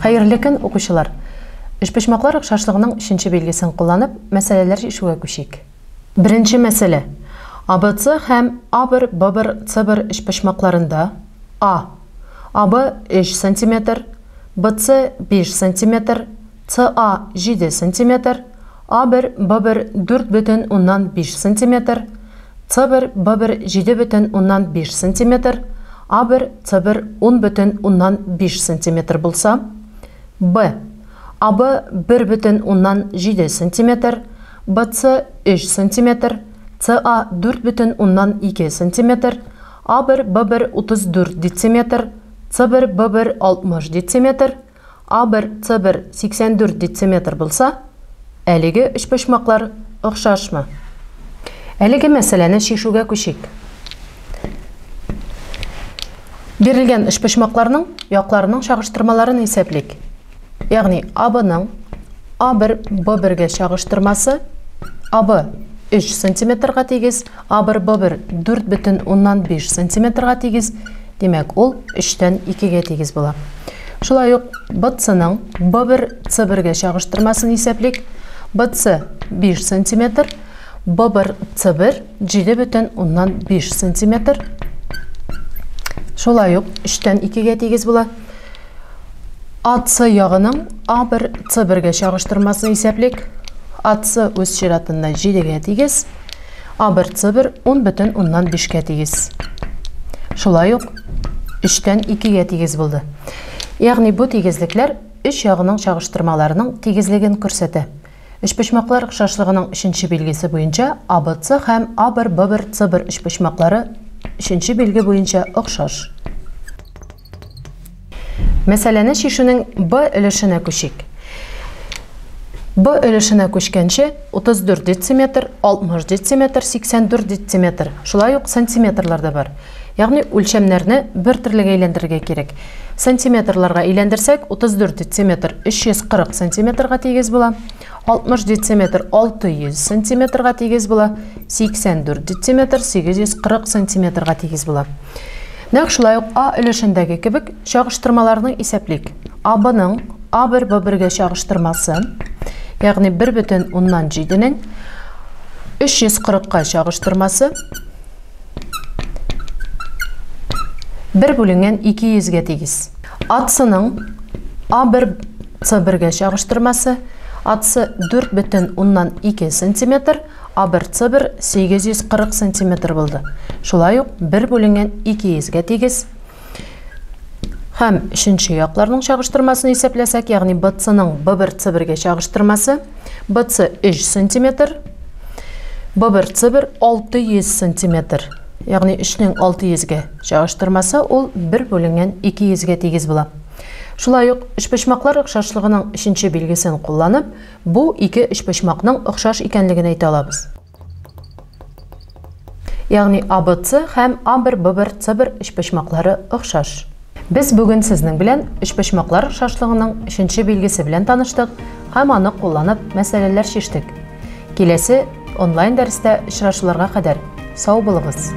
Xayrlı gün оқушылар. Үшбашмаклар охшашлыгының 3нче белгесен кулланып, мәсьәләләр ишүгә күчик. Беренче мәсьәлә. АБЦ һәм А1, Б1, С1 үшбашмакларында АБ 3 см, БЦ 5 см, СА 7 см, А1, Б1 4,5 см, С1, Б1 7,5 см, А1, С1 10,5 см булса, Б. АБ 1,7 см, БЦ 3 см, СА 4,2 см, А1, Б1 34 дециметр, С1, Б1 60 дециметр, А1, С1 84 дециметр булса, әлеге үшбашмаклар охшашмы? Әлеге мәсьәләне шишүгә күчик. Берилгән үшбашмакларның якларының чагыштырмаларын исәплик. Ягъни АБның А1, Б1гә чагыштырмасы АБ 3 см-га тигез, А1, Б1 4,5 см-га тигез. Демәк, ул 3-тән 2-гә тигез була. Шулай ук БЦның Б1, С1гә чагыштырмасын исәплик. БЦ 5 см, Б1, С1 7,5 см. Шулай ук 3-тән 2-гә тигез була. АЦ ягының А1, С1гә чагыштырмасын исәплик. АЦ үз чиратында 7-гә тигез, А1, С1 10,5-гә тигез. Шулай ук 3-тән 2-гә тигез булды. Ягъни бу тигезлекләр 3 ягының чагыштырмаларының тигезлеген күрсәтә. Үшбашмаклар охшашлыгының 3нче билгесе буенча АБЦ һәм А1, Б1, С1 үшбашмаклары 3нче билге буенча охшаш. Мәсьәләне шишүнең Б өлешенә күчик. Б өлешенә күчкәнче 34 дециметр, 60 дециметр, 84 дециметр. Шулай ук сантиметрлар да бар. Ягъни үлчәмнәрне бер төрлегә әйләндерергә кирәк. Сантиметрларга әйләндерсәк, 34 дециметр 340 сантиметрга тигез була. 60 дециметр 600 сантиметрга тигез була. 84 дециметр 840 сантиметрга тигез була. Нәкъ шулай ук А өлешендәге кебек чагыштырмаларны исәплик. АБның А1, Б1гә чагыштырмасы, ягъни 1,7-нең 340-ка чагыштырмасы 1/200-гә тигез. АЦның А1, С1гә чагыштырмасы, АЦ 4,2 см, А1, С1 840 см булды. Шулай ук 1/200-гә тигез. Һәм 3нче якларның чагыштырмасын исәпләсәк, ягъни БЦның Б1, С1гә чагыштырмасы, БЦ 3 см, Б1, С1 600 см. Ягъни 3нең 600-гә чагыштырмасы ул 1/200-гә тигез була. Шулай ук үшбашмаклар охшашлыгының 3нче билгесен кулланып, бу ике үшбашмакның охшаш икәнлеген әйтә алабыз. Ягъни АБЦ һәм А1, Б1, С1 үшбашмаклары охшаш. Без бүген сезнең белән үшбашмаклар охшашлыгының 3нче билгесе белән таныштык һәм аны кулланып мәсьәләләр шиштек. Киләсе онлайн дәрестә очрашуларга кадәр сау булыгыз.